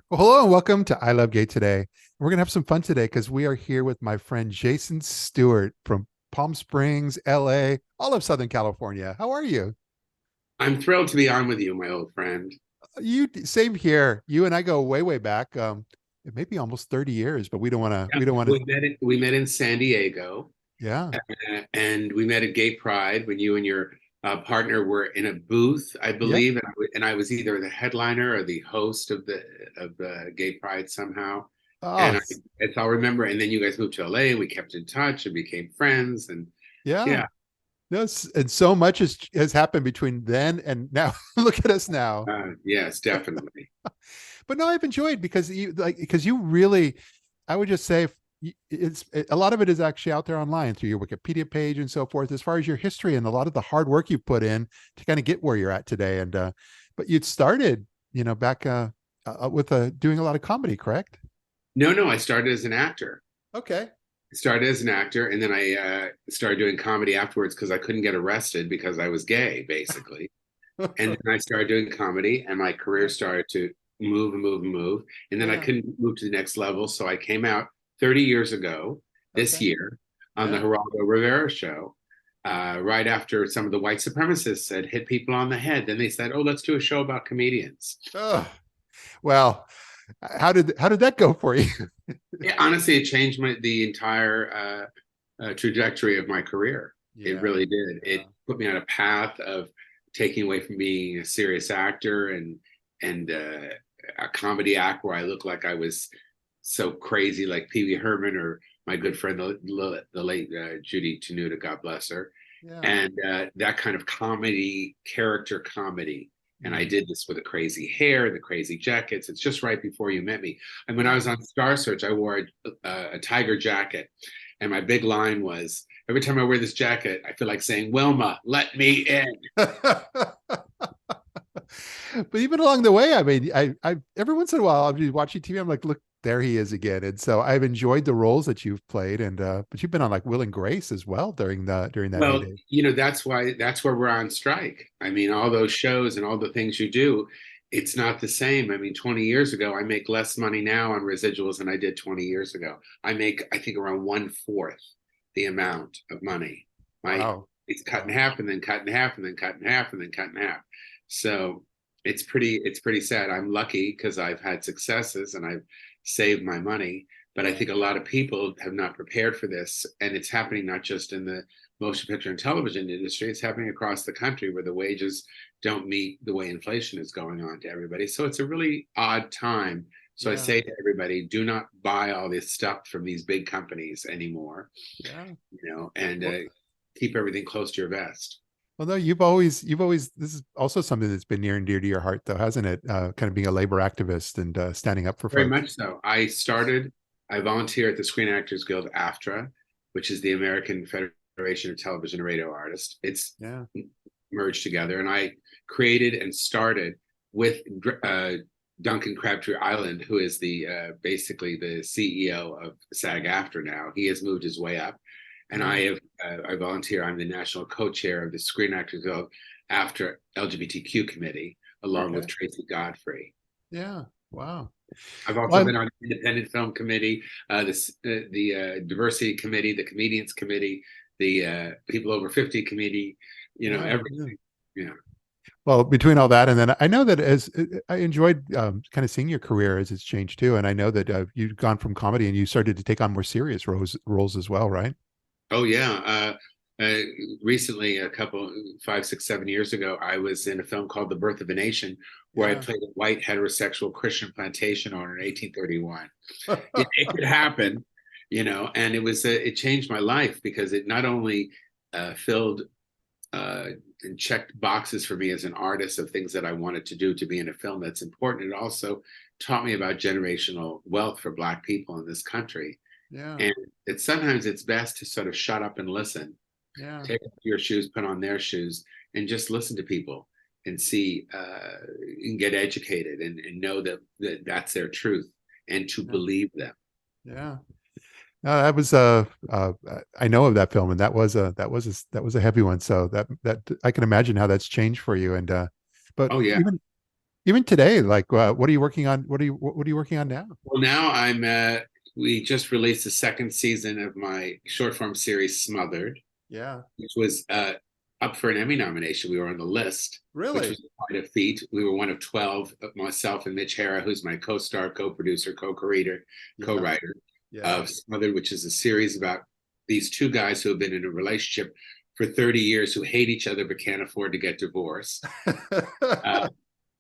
Well, hello and welcome to I Love Gay today. We're going to have some fun today because we are here with my friend Jason Stuart from Palm Springs, LA, all of Southern California. How are you? I'm thrilled to be on with you, my old friend. You same here. You and I go way, way back. It may be almost 30 years, but we don't want to, Yeah, we don't want to. we met in San Diego, Yeah. and we met at Gay Pride when you and your partner were in a booth, I Yep. believe, and I was either the headliner or the host of the Gay Pride somehow. Oh, And that's all I remember. And then you guys moved to LA, and we kept in touch and became friends. And yeah. yeah, Yes. And so much has happened between then and now. Look at us now. yes, definitely. But no, I've enjoyed because you really, I would just say a lot of it is actually out there online through your Wikipedia page and so forth, as far as your history and a lot of the hard work you put in to kind of get where you're at today. And but you'd started, back with doing a lot of comedy, correct? No, no, I started as an actor. Okay. Started as an actor, and then I started doing comedy afterwards because I couldn't get arrested because I was gay, basically. And then I started doing comedy, and my career started to move and move and move. And then I Yeah. couldn't move to the next level, so I came out 30 years ago this Okay. year on the Yeah. Geraldo Rivera show. Right after some of the white supremacists had hit people on the head, then they said, "Oh, let's do a show about comedians." Oh, well, how did that go for you? Honestly, it changed the entire trajectory of my career. It Yeah. really did. Yeah. It put me on a path of taking away from being a serious actor and a comedy act where I looked like I was so crazy, like Pee Wee Herman or my good friend, the late Judy Tenuta, God bless her, Yeah. and that kind of comedy, character comedy. And I Mm. did this with the crazy hair, the crazy jackets. It's just right before you met me. And when I Yeah. was on Star Search, I wore a tiger jacket. And my big line was, every time I wear this jacket, I feel like saying, Wilma, let me in. But even along the way, I mean, I every once in a while I'll be watching TV. I'm like, look, there he is again. And so I've enjoyed the roles that you've played, and but you've been on like Will and Grace as well during that Well, heyday. that's where we're on strike. I mean, all those shows and all the things you do, it's not the same. I mean, 20 years ago, I make less money now on residuals than I did 20 years ago. I make, I think, around one fourth the amount of money. My Wow. It's cut in Wow. half and then cut in half and then cut in half and then cut in half. So it's pretty sad. I'm lucky because I've had successes and I've saved my money. But I Yeah. think a lot of people have not prepared for this. And it's happening not just in the motion picture and television industry, it's happening across the country where the wages don't meet the way inflation is going on to everybody. So it's a really odd time. So I Yeah. say to everybody, do not buy all this stuff from these big companies anymore, Yeah. and Well, keep everything close to your vest. well, no, you've always. This is also something that's been near and dear to your heart, though, hasn't it? Kind of being a labor activist and standing up for Very folks. much so. I volunteer at the Screen Actors Guild, AFTRA, which is the American Federation of Television and Radio Artists. It's Yeah. merged together, and I created and started with Duncan Crabtree Island, who is the basically the CEO of SAG-AFTRA now. He has moved his way up, and Yeah. I volunteer. I'm the national co-chair of the Screen Actors Guild after LGBTQ committee, along with Okay. Tracy Godfrey. Yeah. Wow. I've also Well, been on the independent film committee, the diversity committee, the comedians committee, the people over 50 committee, yeah. Yeah. everything. Yeah. Well, between all that and then I know that as I enjoyed kind of seeing your career as it's changed too, and I know that you've gone from comedy and you started to take on more serious roles as well, right? Oh yeah. Recently, a couple, 5, 6, 7 years ago, I was in a film called The Birth of a Nation, where I Yeah. played a white heterosexual Christian plantation owner in 1831. It could happen, and it changed my life because it not only filled uh, and checked boxes for me as an artist of things that I wanted to do to be in a film that's important. It also taught me about generational wealth for Black people in this country, Yeah. and that sometimes it's best to sort of shut up and listen, Yeah. take off your shoes, put on their shoes, and just listen to people and see and get educated and know that that's their truth and to Yeah. believe them. Yeah. No, that was I know of that film, and that was a heavy one. So that I can imagine how that's changed for you. And but Oh yeah. even today, like what are you working on? What are you working on now? Well, now we just released the second season of my short form series Smothered, Yeah. which was up for an Emmy nomination. We were on the list, which Really? was quite a feat. We were one of 12, myself and Mitch Hara, who's my co-star, co-producer, co-creator, Yeah. co-writer Yeah. of Smothered, which is a series about these two guys who have been in a relationship for 30 years, who hate each other but can't afford to get divorced. Uh,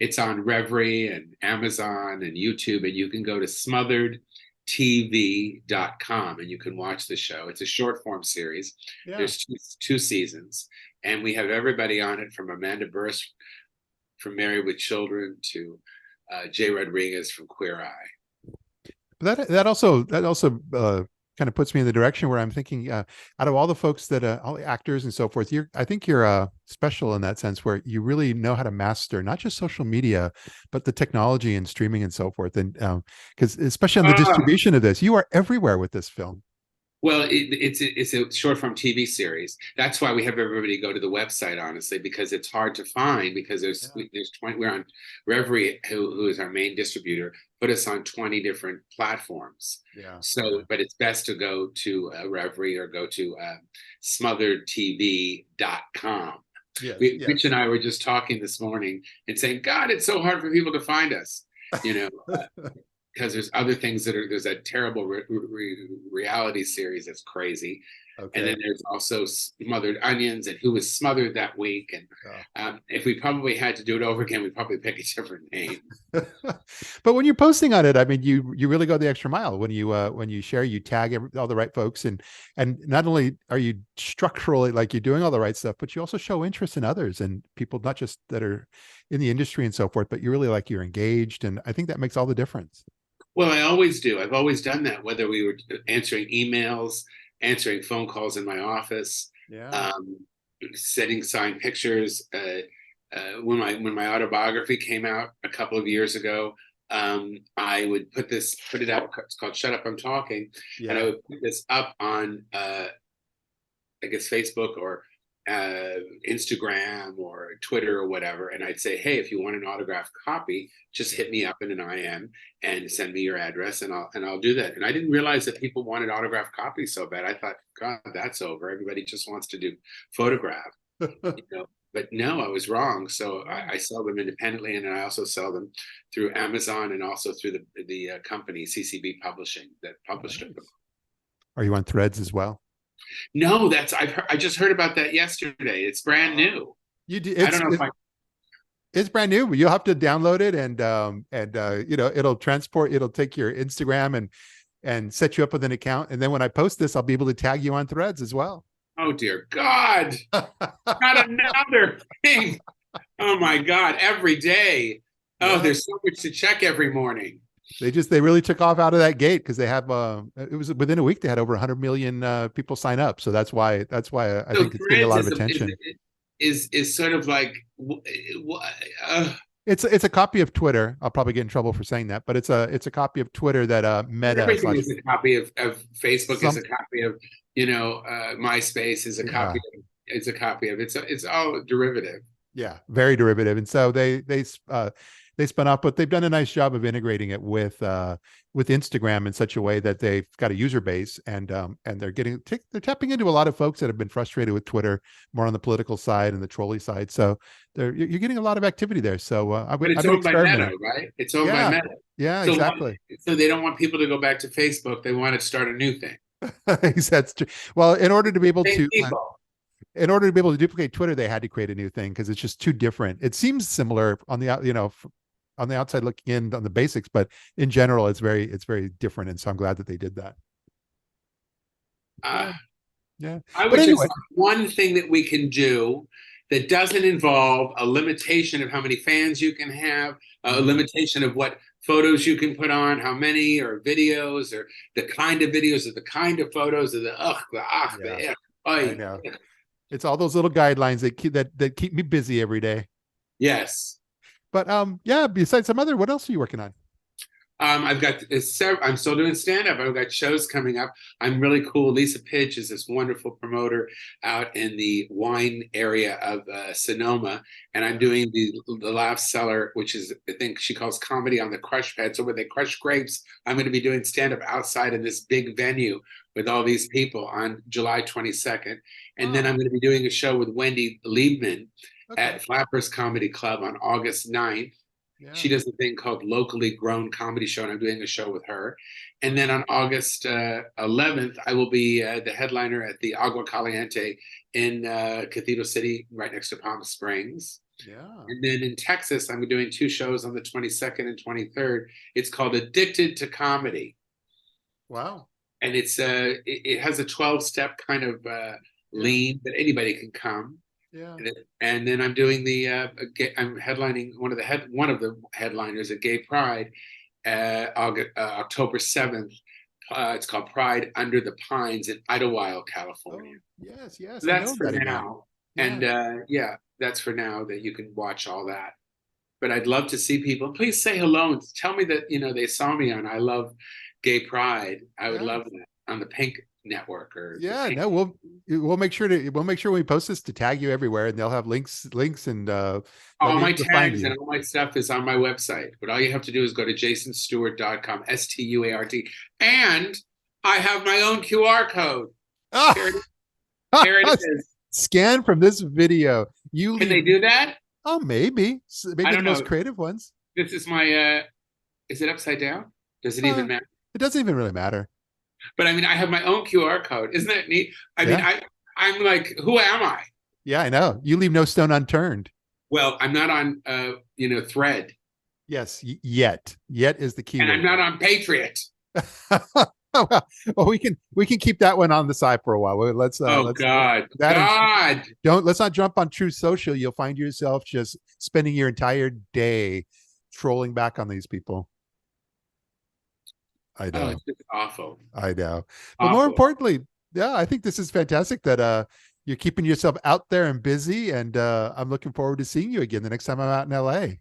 it's on Reverie and Amazon and YouTube, and you can go to smotheredtv.com and you can watch the show. It's a short form series. Yeah. There's two seasons, and we have everybody on it from Amanda Burst from Married with Children to Jay Rodriguez from Queer Eye. But that also kind of puts me in the direction where I'm thinking, out of all the folks that all the actors and so forth, I think you're special in that sense, where you really know how to master not just social media, but the technology and streaming and so forth. And because especially on the distribution of this, you are everywhere with this film. Well, it's a short form TV series. That's why we have everybody go to the website, honestly, because it's hard to find. Because there's 20. We're on Reverie, who is our main distributor, put us on 20 different platforms. Yeah. So, but it's best to go to Reverie or go to smotheredtv.com. Yes, Rich and I were just talking this morning and saying, God, it's so hard for people to find us. You know. Because there's other things there's that terrible reality series that's crazy. Okay. And then there's also Smothered Onions and Who Was Smothered That Week. And if we probably had to do it over again, we'd probably pick a different name. But when you're posting on it, I mean, you really go the extra mile when you share, you tag all the right folks, and not only are you structurally, like, you're doing all the right stuff, but you also show interest in others and people, not just that are in the industry and so forth, but you really, like, you're engaged. And I think that makes all the difference. Well, I always do. I've always done that, whether we were answering emails, answering phone calls in my office, sending signed pictures. When my autobiography came out a couple of years ago, I would put it out. It's called "Shut Up, I'm Talking," and I would put this up on, I guess, Facebook or Instagram or Twitter or whatever, and I'd say, hey, if you want an autographed copy, just hit me up in an IM and send me your address, and I'll do that. And I didn't realize that people wanted autographed copies so bad. I thought, God, that's over. Everybody just wants to do photograph, But no, I was wrong. So I sell them independently, and I also sell them through Amazon and also through the company CCB Publishing that published it. Are you on Threads as well? No, I just heard about that yesterday. It's brand new. You do. I don't know it's brand new. You'll have to download it, and it'll transport. It'll take your Instagram and set you up with an account. And then when I post this, I'll be able to tag you on Threads as well. Oh dear God! Not another thing. Oh my God! Every day. Oh, there's so much to check every morning. They really took off out of that gate, because they have it was within a week they had over 100 million people sign up. So that's why I think it's getting a lot of attention. Is sort of like it's a copy of Twitter. I'll probably get in trouble for saying that, but it's a copy of Twitter that Meta. Everything is a copy of Facebook. Is a copy of MySpace is a copy. It's a copy of it's all derivative. Yeah, very derivative. And so they spun off, but they've done a nice job of integrating it with Instagram in such a way that they've got a user base, and they're tapping into a lot of folks that have been frustrated with Twitter, more on the political side and the trolley side. So you're getting a lot of activity there. So but it's owned by Meta, right? It's owned by Meta. Yeah, so exactly. So they don't want people to go back to Facebook. They want to start a new thing. That's true. Well, in order to be able to duplicate Twitter, they had to create a new thing, because it's just too different. It seems similar on the on the outside looking in on the basics, but in general, it's very different. And so I'm glad that they did that. Yeah. I wish there was one thing that we can do that doesn't involve a limitation of how many fans you can have, a limitation of what photos you can put on, how many, or videos, or the kind of videos, or the kind of photos, or I know. It's all those little guidelines that keep me busy every day. Yes. But besides some other, what else are you working on? I've got I'm still doing stand up. I've got shows coming up. I'm really cool. Lisa Pidge is this wonderful promoter out in the wine area of Sonoma, and I'm doing the Laugh Cellar, which is, I think she calls comedy on the crush pad. So where they crush grapes, I'm going to be doing stand up outside in this big venue with all these people on July 22nd, and then I'm going to be doing a show with Wendy Liebman at Flappers Comedy Club on August 9th. She does a thing called Locally Grown Comedy Show, and I'm doing a show with her. And then on August 11th, I will be the headliner at the Agua Caliente in Cathedral City, right next to Palm Springs. Yeah. And then in Texas, I'm doing 2 shows on the 22nd and 23rd. It's called Addicted to Comedy. Wow. And it has a 12-step kind of lean, but anybody can come. Yeah. And then I'm doing I'm headlining one of the headliners at Gay Pride, October 7th. It's called Pride Under the Pines in Idlewild, California. Oh, yes, yes. So that's for that now. event. And that's for now, that you can watch all that. But I'd love to see people. Please say hello and tell me that they saw me on I Love Gay Pride. I would love that on the Pink Network or no, we'll make sure when we post this to tag you everywhere, and they'll have links and all my tags and all my stuff is on my website. But all you have to do is go to jasonstuart.com, Stuart, and I have my own QR code. Here it is. Scan from this video. Can they do that? Oh, maybe the most creative ones. This is my is it upside down? Does it even matter? It doesn't even really matter. But I mean, I have my own QR code. Isn't that neat? I mean, I'm like, who am I? Yeah, I know. You leave no stone unturned. Well, I'm not on Thread. Yes, yet is the key. And I'm not on Patriot. Well, we can keep that one on the side for a while. Let's God. Let's not jump on Truth Social. You'll find yourself just spending your entire day trolling back on these people. I know. Oh, it's just awful. I know. But more importantly, I think this is fantastic that you're keeping yourself out there and busy, and I'm looking forward to seeing you again the next time I'm out in LA.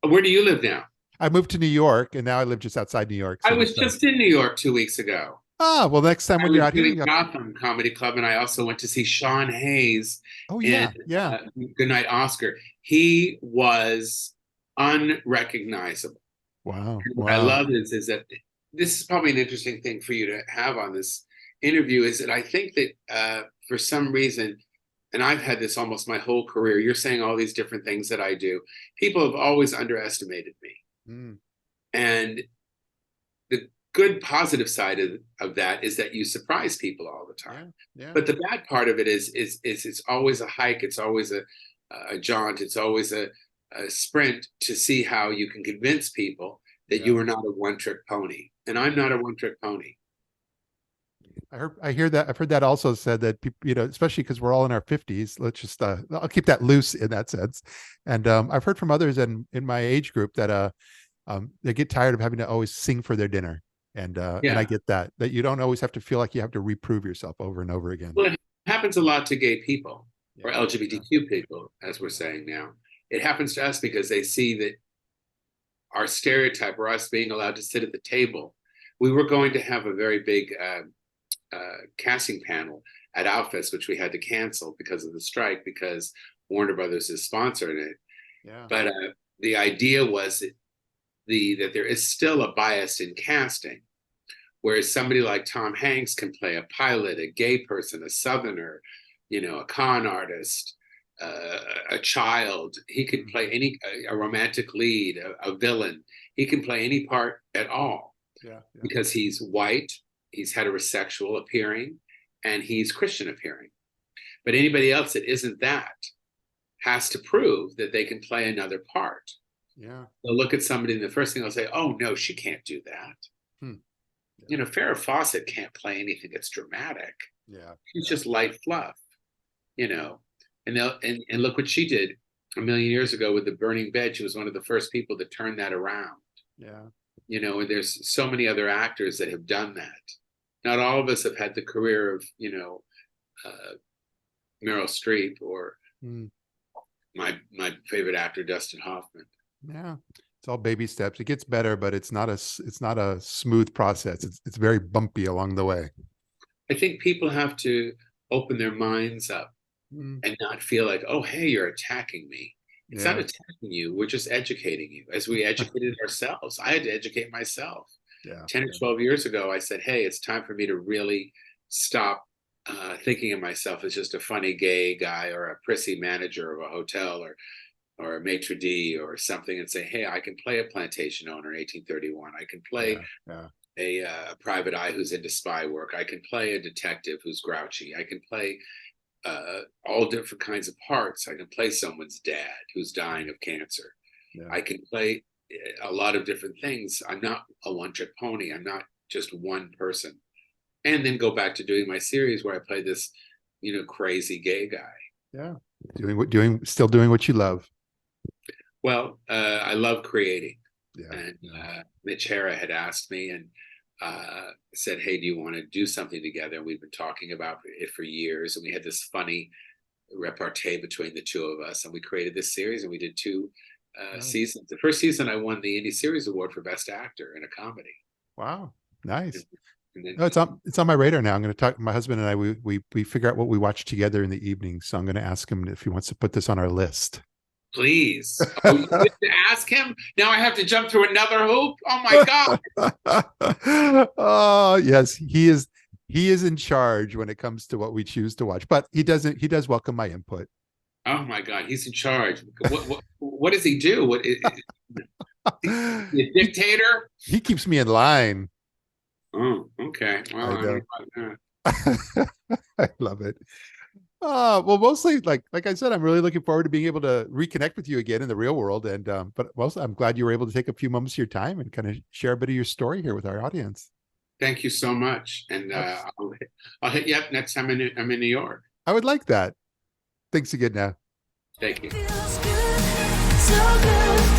Where do you live now? I moved to New York, and now I live just outside New York. So I was just in New York 2 weeks ago. Well, next time when you're out here, Gotham Comedy Club, and I also went to see Sean Hayes. Oh yeah, Goodnight Oscar. He was unrecognizable. Wow. What I love is that this is probably an interesting thing for you to have on this interview, is that I think that for some reason, and I've had this almost my whole career, you're saying all these different things that I do. People have always underestimated me. And the good positive side of that is that you surprise people all the time. But the bad part of it is it's always a hike. It's always a jaunt. It's always a sprint to see how you can convince people that you are not a one-trick pony. And I'm not a one-trick pony. I hear that. I've heard that also said that people, especially because we're all in our 50s. Let's just I'll keep that loose in that sense. And I've heard from others in my age group that they get tired of having to always sing for their dinner. And I get that you don't always have to feel like you have to reprove yourself over and over again. Well, it happens a lot to gay people or LGBTQ people, as we're saying now. It happens to us because they see that our stereotype, or us being allowed to sit at the table. We were going to have a very big casting panel at Outfest, which we had to cancel because of the strike, because Warner Brothers is sponsoring it. But the idea was that there is still a bias in casting, whereas somebody like Tom Hanks can play a pilot, a gay person, a Southerner, a con artist, a child. He could play a romantic lead, a villain. He can play any part at all because he's white, he's heterosexual appearing, and he's Christian appearing. But anybody else that isn't that has to prove that they can play another part. They'll look at somebody and the first thing they'll say, oh no, she can't do that. Farrah Fawcett can't play anything that's dramatic. She's just light fluff, and look what she did a million years ago with The Burning Bed. She was one of the first people to turn that around. And there's so many other actors that have done that. Not all of us have had the career of, Meryl Streep or my favorite actor, Dustin Hoffman. It's all baby steps. It gets better, but it's not a smooth process. It's very bumpy along the way. I think people have to open their minds up Mm, and not feel like, oh, hey, you're attacking me. It's not yeah, attacking you. We're just educating you as we educated ourselves. I had to educate myself. yeah, 10 or 12 years ago, I said, hey, it's time for me to really stop thinking of myself as just a funny gay guy or a prissy manager of a hotel or a maitre d' or something, and say, hey, I can play a plantation owner in 1831. I can play yeah, yeah, a private eye who's into spy work. I can play a detective who's grouchy. I can play all different kinds of parts. I can play someone's dad who's dying of cancer. yeah. I can play a lot of different things. I'm not a one-trick pony. I'm not just one person. And then go back to doing my series where I play this, crazy gay guy. Yeah. Still doing what you love. Well, I love creating. Yeah. And Yeah. Mitch Hara had asked me and said, hey, do you want to do something together? And we've been talking about it for years. And we had this funny repartee between the two of us. And we created this series and we did two Nice. seasons. The first season, I won the Indie Series Award for Best Actor in a Comedy. Wow. Nice. And then, No, it's on my radar now. I'm going to talk. My husband and I we figure out what we watch together in the evening. So I'm going to ask him if he wants to put this on our list. please. Oh, you didn't ask him? Now I have to jump through another hoop? Oh my God. Oh yes, he is. He is in charge when it comes to what we choose to watch. But he does welcome my input. Oh my God, he's in charge. What does he do? What is he a dictator? He keeps me in line. Oh, okay. Well, I I know. don't know. I love it. Well, mostly like I said, I'm really looking forward to being able to reconnect with you again in the real world. And but mostly I'm glad you were able to take a few moments of your time and kind of share a bit of your story here with our audience. Thank you so much. And I'll hit you up next time I'm in New York. I would like that. Thanks again now. Thank you. Feels good, so good.